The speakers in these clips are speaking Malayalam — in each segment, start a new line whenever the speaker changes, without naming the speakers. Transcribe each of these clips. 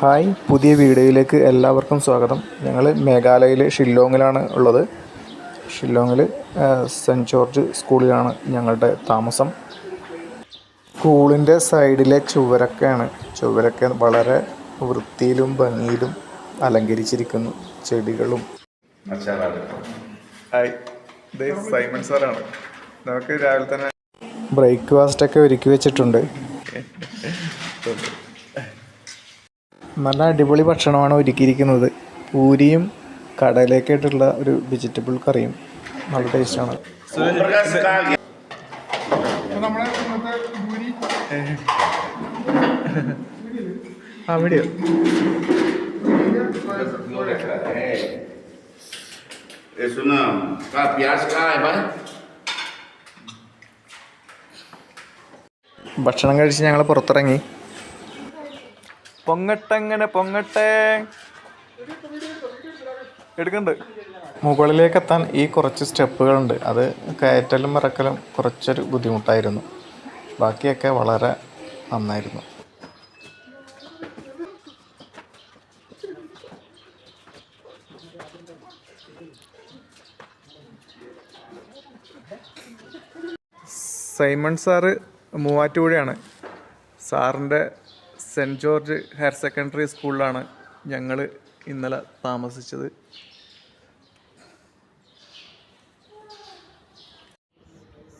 ഹായ്, പുതിയ വീഡിയോയിലേക്ക് എല്ലാവർക്കും സ്വാഗതം. ഞങ്ങൾ മേഘാലയയിലെ ഷില്ലോങ്ങിലാണ് ഉള്ളത്. ഷില്ലോങ്ങിൽ സെൻറ്റ് ജോർജ് സ്കൂളിലാണ് ഞങ്ങളുടെ താമസം. സ്കൂളിൻ്റെ സൈഡിലെ ചുവരൊക്കെ വളരെ വൃത്തിയിലും ഭംഗിയിലും അലങ്കരിച്ചിരിക്കുന്നു. ചെടികളും. ഹായ്, ഇത് സൈമൺ സാറാണ്. നമുക്ക് രാവിലെ തന്നെ ബ്രേക്ക്ഫാസ്റ്റൊക്കെ ഒരുക്കി വെച്ചിട്ടുണ്ട്. നല്ല അടിപൊളി ഭക്ഷണമാണ് ഒരുക്കിയിരിക്കുന്നത്. പൂരിയും കടലയൊക്കെ ആയിട്ടുള്ള ഒരു വെജിറ്റബിൾ കറിയും നല്ല ടേസ്റ്റാണ്. വീഡിയോ ഭക്ഷണം കഴിച്ച് ഞങ്ങൾ പുറത്തിറങ്ങി. പൊങ്ങട്ടെ എടുക്കുന്നുണ്ട്. മുകളിലേക്കെത്താൻ ഈ കുറച്ച് സ്റ്റെപ്പുകളുണ്ട്. അത് കയറ്റലും ഇറക്കലും കുറച്ചൊരു ബുദ്ധിമുട്ടായിരുന്നു. ബാക്കിയൊക്കെ വളരെ നന്നായിരുന്നു. സൈമൺ സാറ് മൂവാറ്റുപുഴയാണ്. സാറിൻ്റെ സെൻറ്റ് ജോർജ് ഹയർ സെക്കൻഡറി സ്കൂളിലാണ് ഞങ്ങൾ ഇന്നലെ താമസിച്ചത്.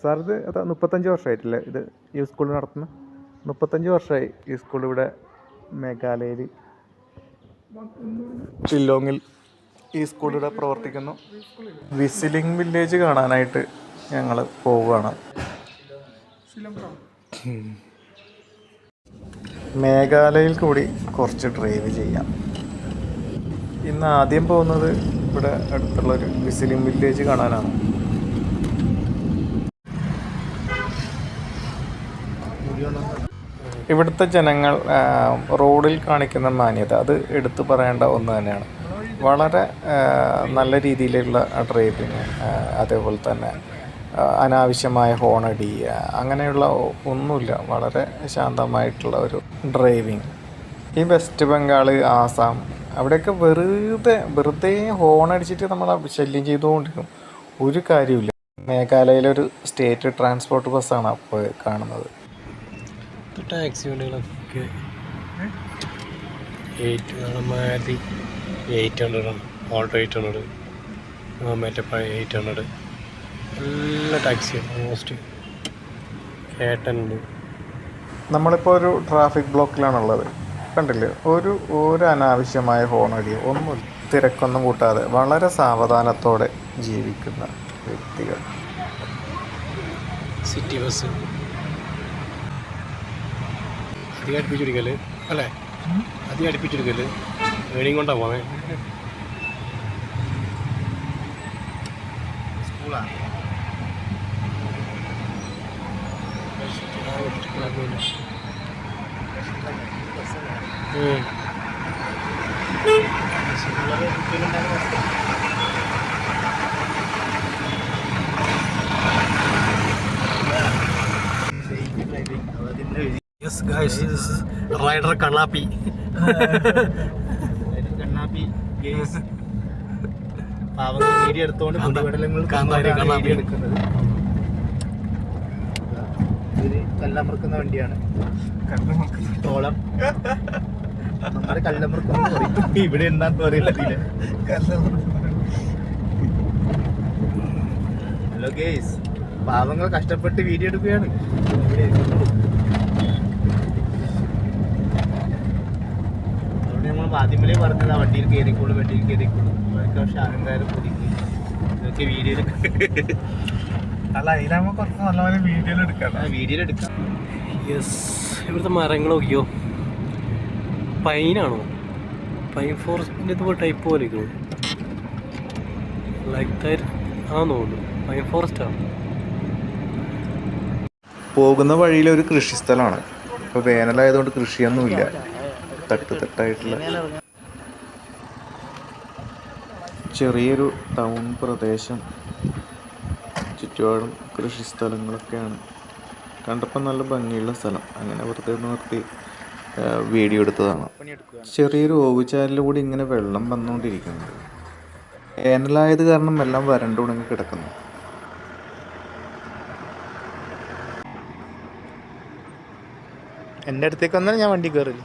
സാർ ഇത് 35 വർഷമായിട്ടില്ലേ ഇത് ഈ സ്കൂളിൽ നടത്തുന്ന? 35 വർഷമായി ഈ സ്കൂൾ ഇവിടെ മേഘാലയയിൽ ഷില്ലോങ്ങിൽ ഈ സ്കൂളിവിടെ പ്രവർത്തിക്കുന്നു. വിസിലിംഗ് വില്ലേജ് കാണാനായിട്ട് ഞങ്ങൾ പോവുകയാണ്. മേഘാലയയിൽ കൂടി കുറച്ച് ഡ്രൈവ് ചെയ്യാം. ഇന്ന് ആദ്യം പോകുന്നത് ഇവിടെ അടുത്തുള്ളൊരു വിസിലിംഗ് വില്ലേജ് കാണാനാണ്. ഇവിടുത്തെ ജനങ്ങൾ റോഡിൽ കാണിക്കുന്ന മാന്യത അത് എടുത്തു പറയേണ്ട ഒന്ന് തന്നെയാണ്. വളരെ നല്ല രീതിയിലുള്ള ഡ്രൈവിങ്, അതേപോലെ തന്നെ അനാവശ്യമായ ഹോണടി അങ്ങനെയുള്ള ഒന്നുമില്ല. വളരെ ശാന്തമായിട്ടുള്ള ഒരു ഡ്രൈവിങ്. ഈ വെസ്റ്റ് ബംഗാൾ, ആസാം അവിടെയൊക്കെ വെറുതെ ഹോണടിച്ചിട്ട് നമ്മൾ ശല്യം ചെയ്തുകൊണ്ടിരിക്കും. ഒരു കാര്യമില്ല. മേഘാലയയിലൊരു സ്റ്റേറ്റ് ട്രാൻസ്പോർട്ട് ബസ്സാണ് അപ്പോൾ കാണുന്നത്.
ടാക്സി വണ്ടികളൊക്കെ 800 ഓൾട്ടോ 800 മറ്റേ 800 എല്ലാ ടാക്സിയും ഓൾമോസ്റ്റ് കേട്ടനുണ്ട്.
നമ്മളിപ്പോൾ ഒരു ട്രാഫിക് ബ്ലോക്കിലാണുള്ളത്. കണ്ടില്ലേ, ഒരു അനാവശ്യമായ ഹോണടിയോ ഒന്നും തിരക്കൊന്നും കൂട്ടാതെ വളരെ സാവധാനത്തോടെ ജീവിക്കുന്ന വ്യക്തികൾ.
സിറ്റി ബസ് അധികം അടുപ്പിച്ചെടുക്കല് അല്ലേ? അധികം അടുപ്പിച്ചെടുക്കല് ഏണിയും കൊണ്ടാണ് പോണേ. സ്കൂളാണ്. Yes guys, this is rider Kanapi. Kanapi guys. പാവങ്ങൾ വീഡിയോ എടുത്തുകൊണ്ട് വീഡിയോ എടുക്കുന്നത്. ഇത് കല്ലമർക്കുന്ന വണ്ടിയാണ്. തോളം നമ്മുടെ കല്ലമർക്കുന്ന ഇവിടെ എന്താന്ന് പറയില്ല. ഹലോ ഗേസ്, പാവങ്ങൾ കഷ്ടപ്പെട്ട് വീഡിയോ എടുക്കുകയാണ്. അതുകൊണ്ട് നമ്മൾ ആദ്യമേ പറഞ്ഞതാ വണ്ടിയിൽ കയറിക്കോളൂ. പക്ഷെ അഹങ്കാരം പുതുക്കി ഇതൊക്കെ വീഡിയോ അല്ല, അതിലാകുമ്പോൾ കുറച്ച് നല്ല വീഡിയോയിൽ എടുക്കാം. യെസ്, ഇവിടുത്തെ മരങ്ങൾ നോക്കിയോ, പൈനാണോ? പൈൻ ഫോറസ്റ്റിൻ്റെ ഇതുപോലെ ടൈപ്പ് പോലെ ലൈക്ക് ദാറ്റ് ആണെന്ന് തോന്നുന്നു. പൈൻ ഫോറസ്റ്റാണ്.
പോകുന്ന വഴിയിലൊരു കൃഷിസ്ഥലമാണ്. ഇപ്പോൾ വേനലായതുകൊണ്ട് കൃഷിയൊന്നുമില്ല. തട്ടായിട്ടുള്ള ചെറിയൊരു ടൗൺ പ്രദേശം. ചുറ്റുപാടും കൃഷി സ്ഥലങ്ങളൊക്കെയാണ്. കണ്ടപ്പോൾ നല്ല ഭംഗിയുള്ള സ്ഥലം. അങ്ങനെ വെറുതെ നിർത്തി വീഡിയോ എടുത്തതാണ്. ചെറിയൊരു ഓവുചാലിലൂടെ ഇങ്ങനെ വെള്ളം വന്നുകൊണ്ടിരിക്കുന്നുണ്ട്. വേനലായത് കാരണം എല്ലാം വരണ്ടുണങ്ങി കിടക്കുന്നു.
എൻ്റെ അടുത്തേക്ക് വന്നാൽ ഞാൻ വണ്ടി കയറില്ല.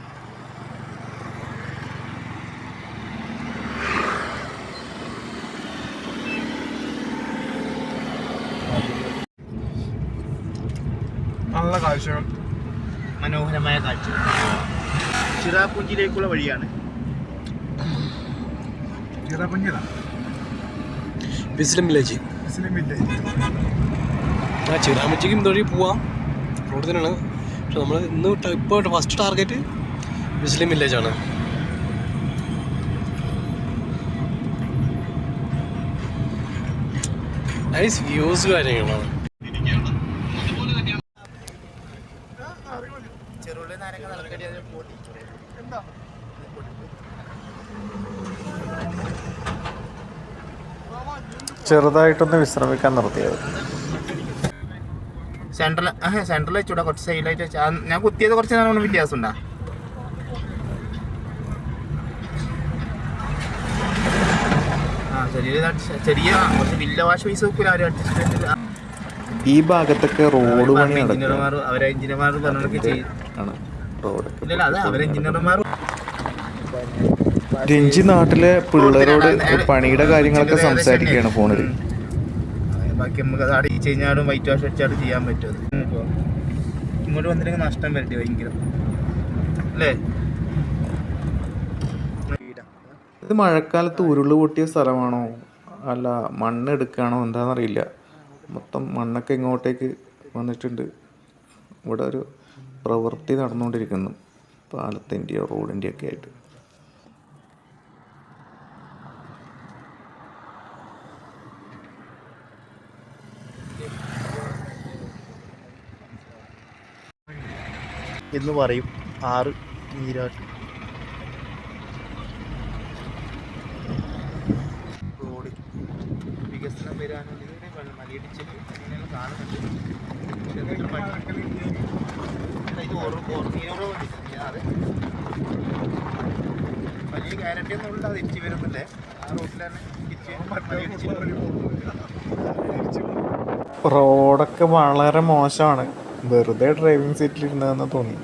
നല്ല കാഴ്ചകൾ,
മനോഹരമായ കാഴ്ച. ചിറാപുഞ്ചിയിലേക്കുള്ള വഴിയാണ്.
വിസ്ലം വില്ലേജ്. ആ ചിറാപുഞ്ചിക്ക് ഇതുവഴി പോവാം, റോഡ് തന്നെയാണ്. പക്ഷെ നമ്മൾ ഇന്ന് ഇപ്പോൾ ഫസ്റ്റ് ടാർഗറ്റ് വിസ്ലം വില്ലേജാണ്. നൈസ് വ്യൂസ് കാര്യങ്ങളാണ്.
ചെറുതായിട്ടൊന്ന് വിശ്രമിക്കാൻ നിർത്തിയത്.
സെൻട്രൽ വെച്ചൂടാ, കുറച്ച് സൈഡിലായിട്ട് വെച്ചാൽ ഞാൻ കുത്തിയത് കുറച്ച് നേരം വ്യത്യാസം ഉണ്ടാ. ചെറിയ കുറച്ച് വില്ല വാഷ് പൈസ വെക്കൂല അവര് അഡ്ജസ്റ്റ്മെന്റ്.
ഈ ഭാഗത്തൊക്കെ റോഡ് പണി
അവരെ എഞ്ചിനീയർമാർ പറഞ്ഞൊക്കെ ചെയ്യും. അത് അവരെ എഞ്ചിനീയർമാർ
രഞ്ജി നാട്ടിലെ പിള്ളേരോട് പണിയുടെ കാര്യങ്ങളൊക്കെ സംസാരിക്കുകയാണ് ഫോണിൽ.
ബാക്കി നമുക്ക് അത് അടിച്ചു കഴിഞ്ഞാലും വൈറ്റ് വാഷ് അടിച്ചാലും ചെയ്യാൻ പറ്റും. ഇങ്ങോട്ട് വന്നിട്ട് നഷ്ടം വരട്ടെ ഭയങ്കര അല്ലേ.
ഇത് മഴക്കാലത്ത് ഉരുള് പൊട്ടിയ സ്ഥലമാണോ അല്ല മണ്ണ് എടുക്കുകയാണോ എന്താണെന്നറിയില്ല. മൊത്തം മണ്ണൊക്കെ ഇങ്ങോട്ടേക്ക് വന്നിട്ടുണ്ട്. ഇവിടെ ഒരു പ്രവൃത്തി നടന്നുകൊണ്ടിരിക്കുന്നു, പാലത്തിൻ്റെയോ റോഡിൻ്റെയോ ഒക്കെ ആയിട്ട്.
എന്ന് പറയും 6 നീരാട്ട് റോഡ് വികസനം വരാനുണ്ടെങ്കിൽ മലയിടിച്ചിൽ അങ്ങനെയുള്ള കാണുന്നുണ്ട്. അത് വലിയ ഗ്യാരണ്ടി ഒന്നും ഉള്ളത് തിരിച്ചു വരുന്നില്ലേ ആ റോഡിൽ തന്നെ
റോഡൊക്കെ വളരെ മോശമാണ്. വെറുതെ ഡ്രൈവിംഗ് സീറ്റിൽ ഇരുന്നതെന്ന് തോന്നി.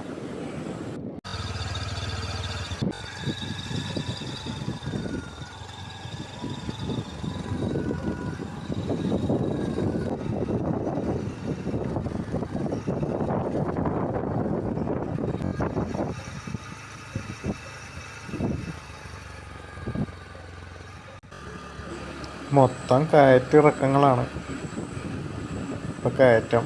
മൊത്തം കയറ്റിറക്കങ്ങളാണ്. ഇപ്പം കയറ്റം.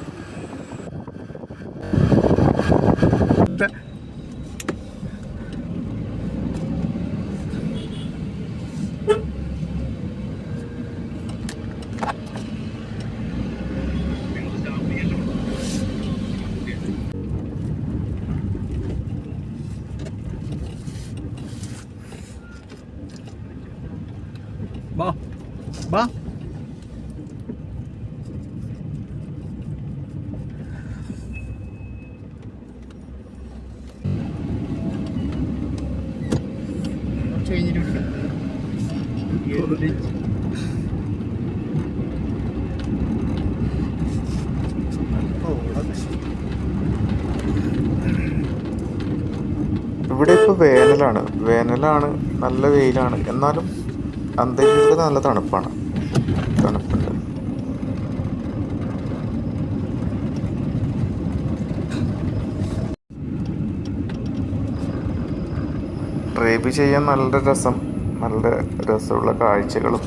ബാ ബാ
ഇവിടെ ഇപ്പോൾ വേനലാണ്, നല്ല വെയിലാണ്. എന്നാലും അന്തരീക്ഷത്തിൽ നല്ല തണുപ്പുണ്ട്. ഡ്രൈവ് ചെയ്യാൻ നല്ല രസമുള്ള കാഴ്ചകളും.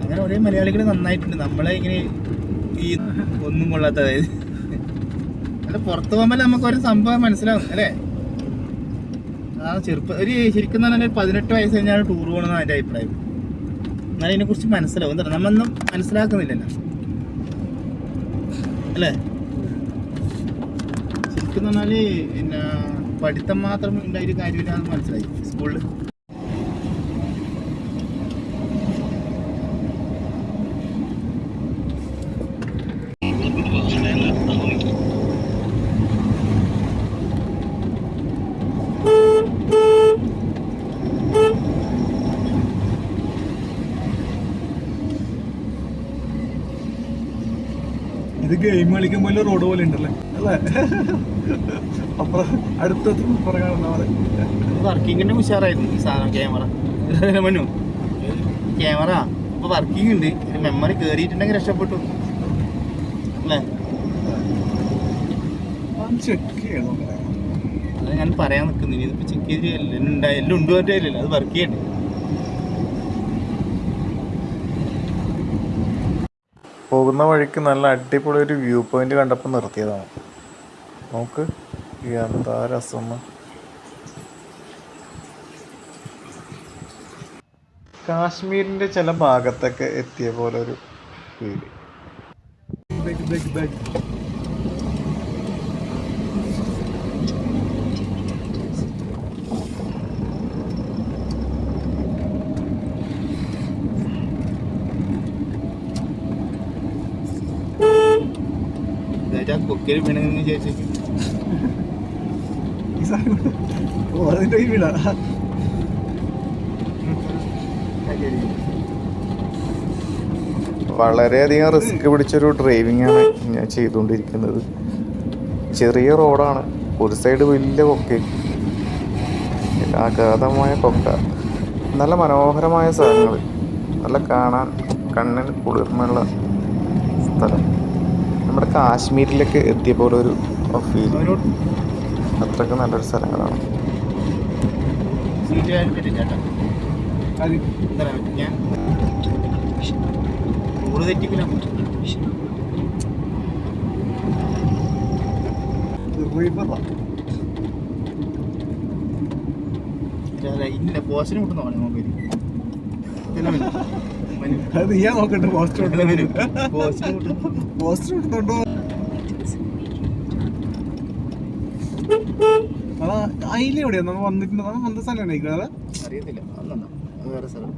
അങ്ങനെ ഒരേ മലയാളികൾ നന്നായിട്ടുണ്ട്. നമ്മളെ ഇങ്ങനെ ഈ ഒന്നും കൊള്ളാത്ത, അതായത് അല്ല പുറത്ത് പോകുമ്പോൾ നമുക്ക് ഒരു സംഭവം മനസ്സിലാവും അല്ലേ. ആ ശരിക്കും പറഞ്ഞാൽ 18 വയസ്സ് കഴിഞ്ഞാൽ ടൂർ പോകണമെന്നാണ് എൻ്റെ അഭിപ്രായം. എന്നാലും ഇതിനെക്കുറിച്ച് മനസ്സിലാവും. എന്താ നമ്മളൊന്നും മനസ്സിലാക്കുന്നില്ലല്ലോ അല്ലേ. ശരിക്കും പറഞ്ഞാൽ പിന്നെ പഠിത്തം മാത്രം ഉണ്ടായിട്ട് കാര്യമില്ല എന്ന് മനസ്സിലായി സ്കൂളിൽ.
ഇത് ഗെയിം കളിക്കുമ്പോൾ റോഡ് പോലെ ഉണ്ടല്ലേ അല്ലേ? അപ്പൊ അടുത്തത്
വർക്കിങ്ങിന്റെ ഉഷാറായിരുന്നു ഈ സാധനം. ക്യാമറ മനു ക്യാമറ ഇപ്പൊ വർക്കിംഗ് ഉണ്ട്. മെമ്മറി കേറിയിട്ടുണ്ടെങ്കിൽ രക്ഷപ്പെട്ടു അല്ലേ?
ചെക്ക് ചെയ്യണം.
അത് ഞാൻ പറയാൻ നിൽക്കുന്നു. ഇതിപ്പോ ചെക്ക് ചെയ്ത് എല്ലാം ഉണ്ട് പറ്റില്ലല്ലോ, അത് വർക്ക് ചെയ്യണ്ടേ.
പോകുന്ന വഴിക്ക് നല്ല അടിപൊളി ഒരു വ്യൂ പോയിന്റ് കണ്ടപ്പോൾ നിർത്തിയതാണ്. നോക്ക് എന്താ രസം. കാശ്മീരിൻ്റെ ചില ഭാഗത്തൊക്കെ എത്തിയ പോലെ ഒരു ഫീൽ.
കൊക്കയിൽ വീണെന്ന് ചോദിച്ചു
വീടാ.
വളരെയധികം റിസ്ക് പിടിച്ചൊരു ഡ്രൈവിംഗ് ആണ് ഞാൻ ചെയ്തുകൊണ്ടിരിക്കുന്നത്. ചെറിയ റോഡാണ്, ഒരു സൈഡ് വലിയ കൊക്ക, അഗാധമായ കൊക്ക, നല്ല മനോഹരമായ സ്ഥലങ്ങൾ, നല്ല കാണാൻ കണ്ണിന് കുളിർമയുള്ള സ്ഥലം. നമ്മുടെ കാശ്മീരിലേക്ക് എത്തിയ പോലെ ഒരു ഫീൽ. അത്രയ്ക്ക് നല്ലൊരു സ്ഥലങ്ങളാണ്.
ഇല്ല പോസ്റ്റിന് മുട്ടുന്നോ മൊബൈൽ
അത് ഞാൻ നോക്കട്ടെ. പോസ്റ്റർ ഇട്ടുണ്ടോ? അതിലെവിടെയാ നമ്മൾ വന്നിട്ടുണ്ട്? നമ്മൾ വന്ന സ്ഥലം
അറിയത്തില്ല. വേറെ സ്ഥലം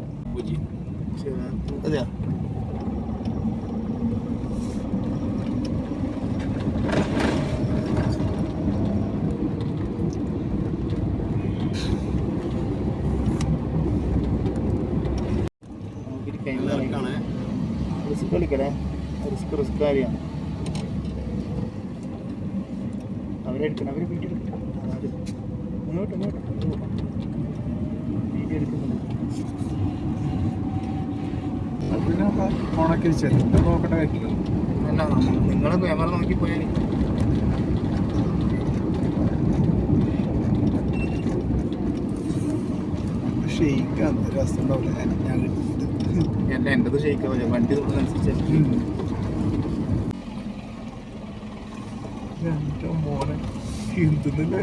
അതെയാ? റിസ്ക് കളിക്കടേ, റിസ്ക് കാര്യമാണ്. അവരെടുക്കണം, അവര് വീട്ടിൽ ഇങ്ങോട്ട് വീഡിയോ എടുക്കുന്നുണ്ട്.
നോക്കട്ടെ പറ്റില്ല.
അല്ല നിങ്ങളെ ക്യാമറ നോക്കി പോയാൽ
ഷെയ്ക്കാന്ന് രസം ഉണ്ടാവില്ല. ഞാൻ
അല്ല എൻ്റെത് ഷെയ്ക്കാവില്ല, വണ്ടി തൊടുന്നതനുസരിച്ച്.
മോനെ എന്തുന്നല്ലേ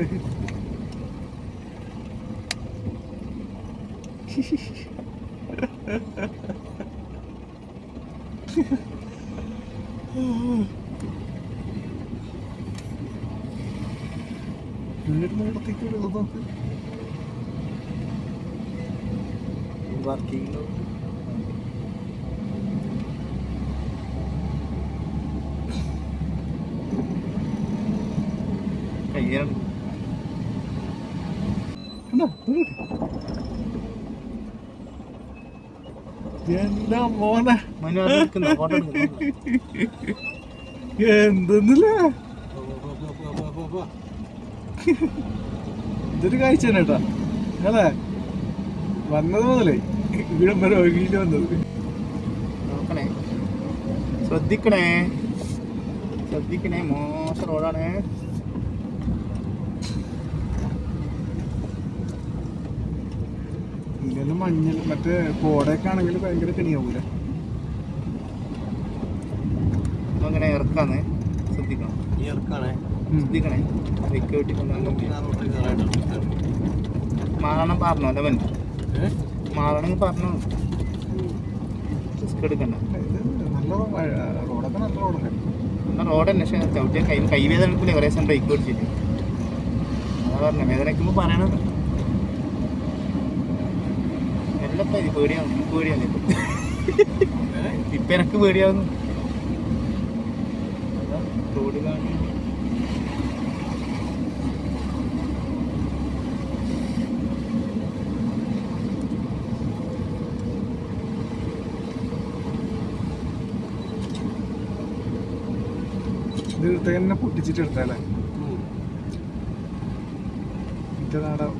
വർക്കിംഗ് കയ്യാണ്.
എന്താ മോനെ
ഫോട്ടോ
എന്തെന്നില്ലേ? ഇതൊരു കാഴ്ച തന്നെ കേട്ടാ അല്ലേ? വന്നത് മുതലേ ഇവിടം വരെ ഒഴുകിയിട്ട് വന്നത്.
നോക്കണേ, ശ്രദ്ധിക്കണേ, മോശം റോഡാണ്.
ഇതെല്ലാം മഞ്ഞൾ മറ്റേ കോടയൊക്കെ ആണെങ്കിൽ ഭയങ്കര കെണിയാവൂല.
അങ്ങനെ ഇറക്കാന്ന് ശ്രദ്ധിക്കണം. ശ്രദ്ധിക്കണേ, ബൈക്ക് വെട്ടി മാറണം പറഞ്ഞോ അല്ലേ? മാറണമെങ്കിൽ പറഞ്ഞോ, റിസ്ക് എടുക്കണ്ട.
റോഡൊക്കെ നല്ല റോഡല്ലേ?
എന്നാൽ റോഡ് തന്നെ, പക്ഷേ ചവിട്ടിയ കൈവേദന എടുക്കില്ലേ കുറേ ദിവസം ബൈക്ക് ഓടിച്ചിട്ട്. അതാ പറഞ്ഞ വേദനയ്ക്കുമ്പോൾ പറയണത്. എല്ലപ്പം ഇത് പേടിയാവും, എനിക്ക് പേടിയാവുന്നു ഇപ്പം എനിക്ക് പേടിയാവുന്നു. റോഡിലാണ്.
ഇത് തന്നെ പൊട്ടിച്ചിട്ട് എടുത്താലേ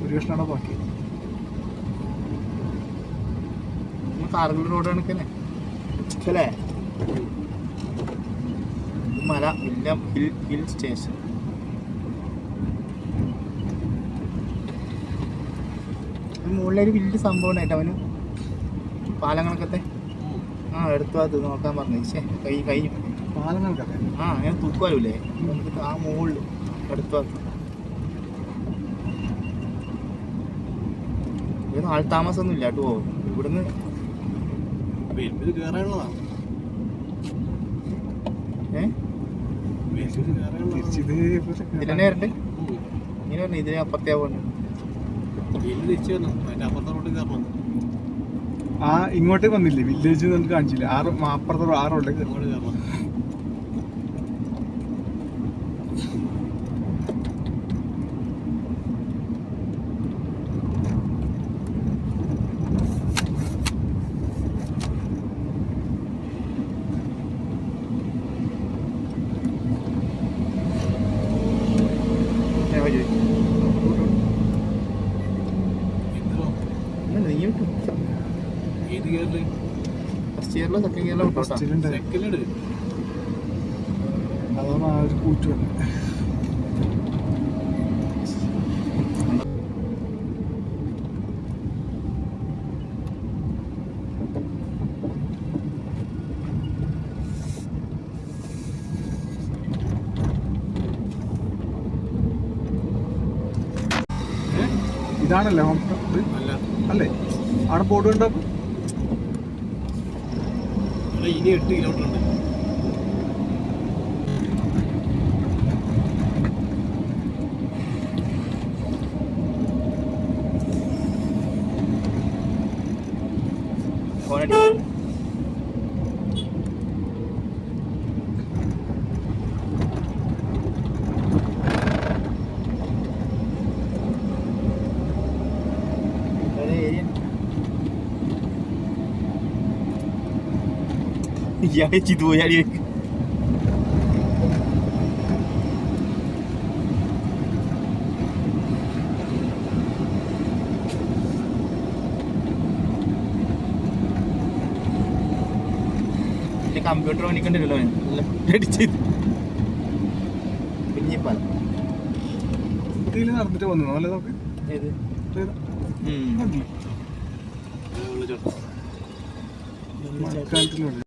ഒരു കഷ്ണാടെ ബാക്കി.
കാർഗിൽ റോഡ് കണക്കന്നെ അല്ലേ? മല വില്യം ഹിൽ സ്റ്റേഷൻ. മുകളിലൊരു വലിയ സംഭവം ഉണ്ടായിട്ട് അവന് പാലങ്ങളൊക്കെ എടുത്തു അത് നോക്കാൻ പറഞ്ഞു. കഴിഞ്ഞു
പാലങ്ങൾക്കല്ലേ?
അങ്ങനെ തൂക്കുവാലൂല്ലേ നമുക്ക് ആ മുകളിൽ എടുത്തു. ഇവിടെ ആൾ താമസമൊന്നും ഇല്ല കേട്ടോ. ഇവിടുന്ന് ഇതിലെന്നെ വരണ്ട്. ഇങ്ങനെ പറഞ്ഞു ഇതിനെ അപ്പുറത്തേ പോകണ്ട്.
ആ ഇങ്ങോട്ടേ വന്നില്ലേ വില്ലേജ് നമുക്ക് കാണിച്ചില്ല. അപ്പുറത്തെ ആ റോഡിലേക്ക്
ഫസ്റ്റ് ഇയറിലോ സെക്കൻഡ് ഇയറിലോ
അതാണ് ആ ഒരു കൂറ്റ് വന്നത്. ഇതാണല്ലേ ഹോം ടൗൺ അല്ലേ? അവിടെ ബോർഡ് കണ്ടോ?
ഇനി 8 കിലോമീറ്റർ ഉണ്ട്.
Ya itu ya dia. Ini komputer ini kan dulu ya. Jadi itu. Penyimpan.
ഇതിൽ നടന്നിട്ട് വന്നു അല്ലേ നമുക്ക്?
ഏത്?
മഴക്കാലത്തിലുണ്ട്.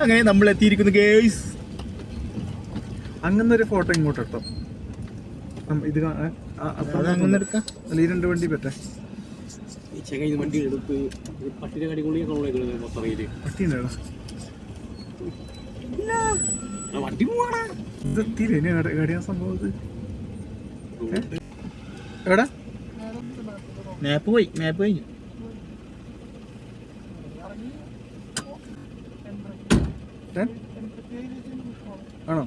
അങ്ങനെ നമ്മൾ എത്തിയിരിക്കുന്നു ഗേയ്സ്.
അങ്ങനെ ഒരു ഫോട്ടോ ഇങ്ങോട്ട് എടുത്തോ. ഇത്
അങ്ങനെ എടുക്കാം.
ഈ 2 വണ്ടി പറ്റേ
വണ്ടി എടുത്ത് പട്ടിയുടെ കടികൊള്ളിയൊക്കെ
പട്ടിയുണ്ടാണോ?
വണ്ടി പോവാണ്.
ഇതെത്തിയില്ലേ എവിടെയാ സംഭവം? എവിടെ
മാപ്പ് പോയി? മാപ്പ് കഴിഞ്ഞു.
ആണോ?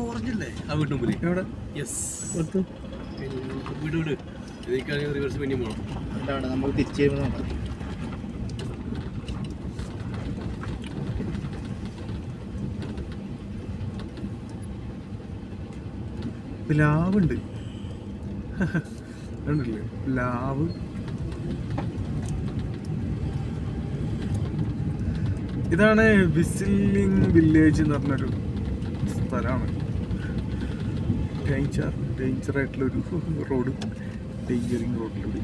ഓറഞ്ചല്ലേ ആ വീട്ടിൽ മുമ്പിൽ?
എവിടെ?
യെസ് വീട് വീട് ഇതിക്കാണെങ്കിൽ റിവേഴ്സ് പിന്നെയും പോകണം.
എന്താണ് നമ്മൾ തിരിച്ചു വരുമ്പോൾ നോക്കാം.
പ്ലാവുണ്ട് കണ്ടില്ലേ? പ്ലാവ്. ഇതാണ് വിസിലിംഗ് വില്ലേജ് എന്ന് പറഞ്ഞൊരു സ്ഥലമാണ്. ഡേഞ്ചർ ആയിട്ടുള്ളൊരു റോഡ്, ഡേഞ്ചറിങ് റോഡിലൂടെ.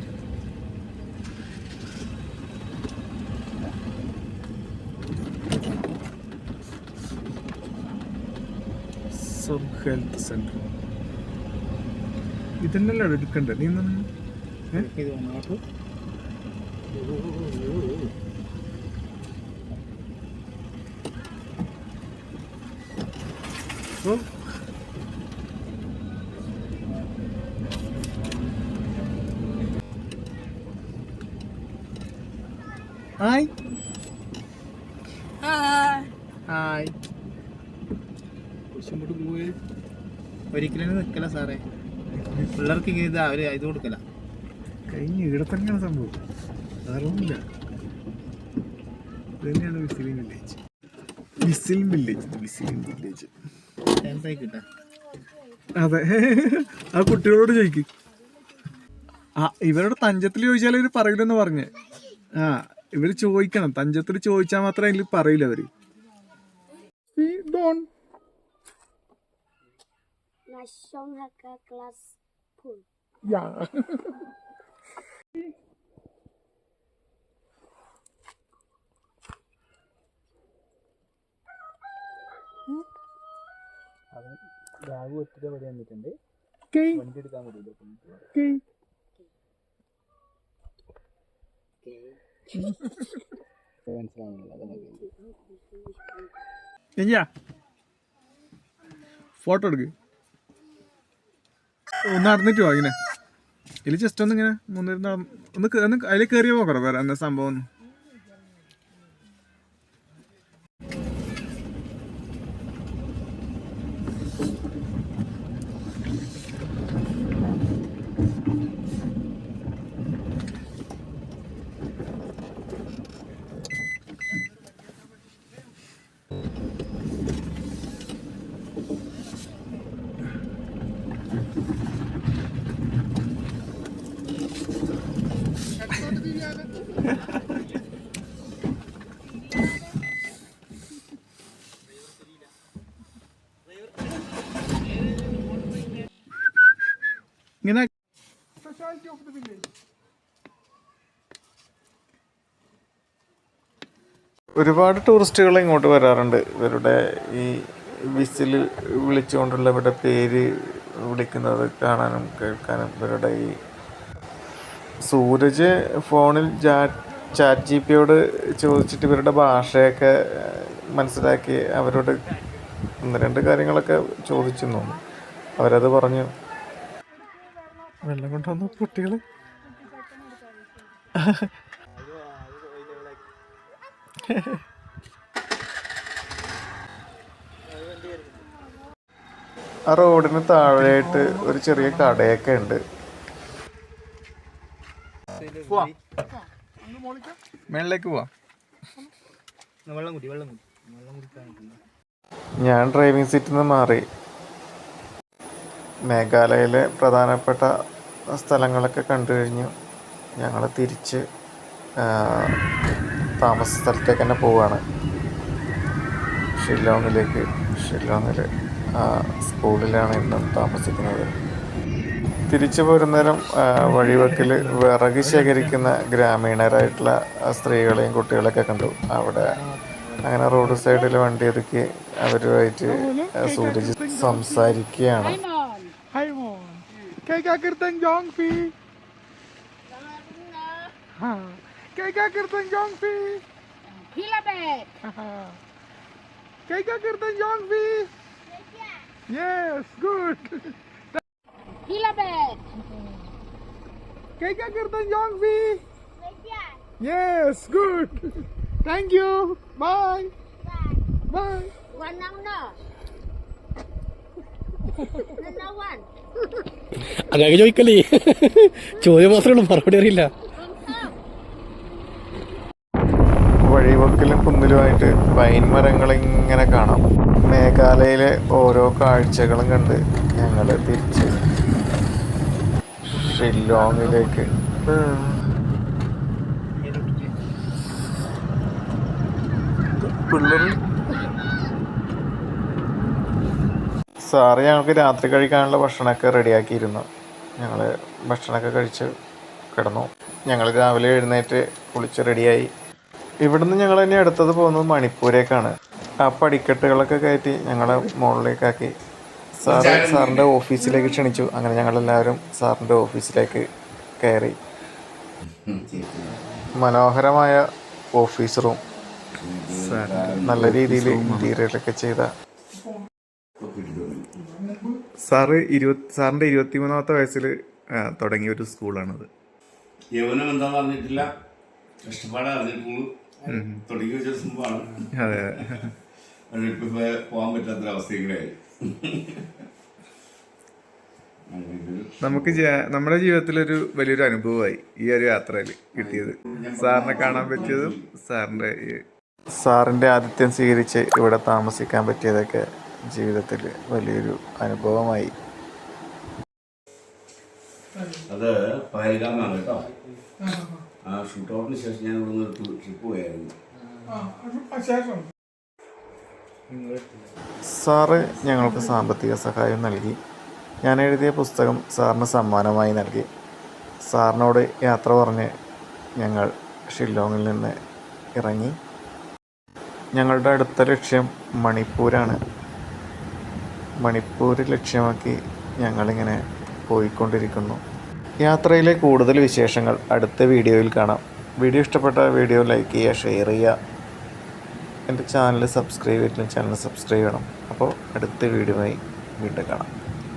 സബ് ഹെൽത്ത് സെന്റർ ഇതന്നെയല്ലേ എടുക്കണ്ടേ? നീ
ഹായ് ഹായ്. ഒരിക്കലും നിൽക്കല സാറേ, പിള്ളേർക്ക് ഇങ്ങനെ ഇത് അവര് ഇത് കൊടുക്കല.
കഴിഞ്ഞ ഇവിടെ തന്നെയാണ് സംഭവം, വേറൊന്നുമില്ല. ഇതന്നെയാണ് വിസിലിംഗ് വില്ലേജ്.
ചാൻസായി കിട്ടാ.
അതെ, ആ കുട്ടികളോട് ചോദിക്കും. ഇവരോട് തഞ്ചത്തിൽ ചോദിച്ചാൽ ഇവര് പറയില്ലെന്ന് പറഞ്ഞ്. ഇവര് ചോദിക്കണം, തഞ്ചത്തിൽ ചോദിച്ചാൽ മാത്രമേ അതിൽ പറയില്ല അവര്.
ബാഗ് ഒത്തിരി പടി വന്നിട്ടുണ്ട്, വണ്ടി എടുക്കാൻ പറ്റില്ല.
ഫോട്ടോ എടുക്ക്. ഒന്ന് നടന്നിട്ട് പോ ഇങ്ങനെ. ഇതിൽ ജസ്റ്റ് ഒന്ന് ഇങ്ങനെ ഒന്ന് അതിൽ കയറിയ പോക്കറ വേറെ എന്താ സംഭവം. ഇങ്ങനെ ഒരുപാട് ടൂറിസ്റ്റുകൾ ഇങ്ങോട്ട് വരാറുണ്ട്. ഇവരുടെ ഈ വിസിൽ വിളിച്ചുകൊണ്ടുള്ള ഇവരുടെ പേര് വിളിക്കുന്നത് കാണാനും കേൾക്കാനും. ഇവരുടെ ഈ സൂരജ് ഫോണിൽ ചാറ്റ് ജിപിയോട് ചോദിച്ചിട്ട് ഇവരുടെ ഭാഷയൊക്കെ മനസ്സിലാക്കി അവരോട് 1-2 കാര്യങ്ങളൊക്കെ ചോദിച്ചെന്നു. അവരത് പറഞ്ഞു. വെള്ളം കൊണ്ടുവന്ന കുട്ടികൾ ആ റോഡിന് താഴെയായിട്ട് ഒരു ചെറിയ കടയൊക്കെ ഉണ്ട്. മേളിലേക്ക് പോവാ. ഞാൻ ഡ്രൈവിംഗ് സീറ്റിൽ നിന്ന് മാറി മേഘാലയയിലെ പ്രധാനപ്പെട്ട സ്ഥലങ്ങളൊക്കെ കണ്ടു കഴിഞ്ഞു. ഞങ്ങൾ തിരിച്ച് താമസ സ്ഥലത്തേക്ക് തന്നെ പോവുകയാണ്, ഷില്ലോങ്ങിലേക്ക്. ഷില്ലോങ്ങിൽ സ്കൂളിലാണ് ഇന്നും താമസിക്കുന്നത്. തിരിച്ചു പോരുന്നേരം വഴിവെക്കിൽ വിറക് ശേഖരിക്കുന്ന ഗ്രാമീണരായിട്ടുള്ള സ്ത്രീകളെയും കുട്ടികളെയൊക്കെ കണ്ടു. അവിടെ അങ്ങനെ റോഡ് സൈഡിൽ വണ്ടി ഒതുക്കി അവരുമായിട്ട് സൂരജ് സംസാരിക്കുകയാണ്. Yes, good.
Hilabet.
Kaya kirtan Jongvi. Yes, good. Thank you. Bye. Bye.
One now no. No one.
അങ്ങനെ ചോദിക്കല്ലേ, ചോദ്യം മാത്രമേ ഉള്ളൂ, മറുപടി അറിയില്ല.
വഴിവക്കിലും കുന്നിലുമായിട്ട് പൈൻ മരങ്ങളിങ്ങനെ കാണാം. മേഘാലയയിലെ ഓരോ കാഴ്ചകളും കണ്ട് ഞങ്ങൾ തിരിച്ച് ഷില്ലോങ്ങിലേക്ക്. സാറ് ഞങ്ങൾക്ക് രാത്രി കഴിക്കാനുള്ള ഭക്ഷണമൊക്കെ റെഡിയാക്കിയിരുന്നു. ഞങ്ങൾ ഭക്ഷണമൊക്കെ കഴിച്ച് കിടന്നു. ഞങ്ങൾ രാവിലെ എഴുന്നേറ്റ് കുളിച്ച് റെഡിയായി. ഇവിടുന്ന് ഞങ്ങൾ തന്നെ അടുത്തത് പോകുന്നത് മണിപ്പൂരേക്കാണ്. ആ പടിക്കെട്ടുകളൊക്കെ കയറ്റി ഞങ്ങളെ മുകളിലേക്കാക്കി സാറിൻ്റെ ഓഫീസിലേക്ക് ക്ഷണിച്ചു. അങ്ങനെ ഞങ്ങളെല്ലാവരും സാറിൻ്റെ ഓഫീസിലേക്ക് കയറി. മനോഹരമായ ഓഫീസ് റൂം, നല്ല രീതിയിൽ ഇൻറ്റീരിയറൊക്കെ ചെയ്ത. സാറിൻ്റെ 23-ാമത്തെ വയസ്സിൽ തുടങ്ങിയ ഒരു സ്കൂളാണത്.
യൗവനം എന്താ പറഞ്ഞിട്ടില്ല, കഷ്ടപ്പാട് അറിഞ്ഞിട്ടുള്ളൂ. തുടങ്ങി വെച്ച സംഭവമാണ്.
അതെ
അതിപ്പോ പോകാൻ പറ്റാത്തൊരവസ്ഥയിലായി.
നമുക്ക് നമ്മുടെ ജീവിതത്തിലൊരു വലിയൊരു അനുഭവമായി ഈ ഒരു യാത്രയിൽ കിട്ടിയത്. സാറിനെ കാണാൻ പറ്റിയതും
സാറിൻ്റെ ആതിഥ്യം സ്വീകരിച്ച് ഇവിടെ താമസിക്കാൻ പറ്റിയതൊക്കെ ജീവിതത്തിൽ വലിയൊരു അനുഭവമായി.
അത് പഹൽഗാമാണ് കേട്ടോ. ആ ഷൂട്ട് ഔട്ടിന് ശേഷം ഞാൻ ഇവിടെ നിന്ന് ട്രിപ്പ് പോയായിരുന്നു.
സാറ് ഞങ്ങൾക്ക് സാമ്പത്തിക സഹായം നൽകി. ഞാൻ എഴുതിയ പുസ്തകം സാറിന് സമ്മാനമായി നൽകി. സാറിനോട് യാത്ര പറഞ്ഞ് ഞങ്ങൾ ഷില്ലോങ്ങിൽ നിന്ന് ഇറങ്ങി. ഞങ്ങളുടെ അടുത്ത ലക്ഷ്യം മണിപ്പൂരാണ്. മണിപ്പൂർ ലക്ഷ്യമാക്കി ഞങ്ങളിങ്ങനെ പോയിക്കൊണ്ടിരിക്കുന്നു. യാത്രയിലെ കൂടുതൽ വിശേഷങ്ങൾ അടുത്ത വീഡിയോയിൽ കാണാം. വീഡിയോ ഇഷ്ടപ്പെട്ട വീഡിയോ ലൈക്ക് ചെയ്യുക, ഷെയർ ചെയ്യുക. എൻ്റെ ചാനൽ സബ്സ്ക്രൈബ് ചെയ്തിട്ടില്ലെങ്കിൽ ചാനൽ സബ്സ്ക്രൈബ് ചെയ്യണം. അപ്പോൾ അടുത്ത വീഡിയോയുമായി വീണ്ടും കാണാം.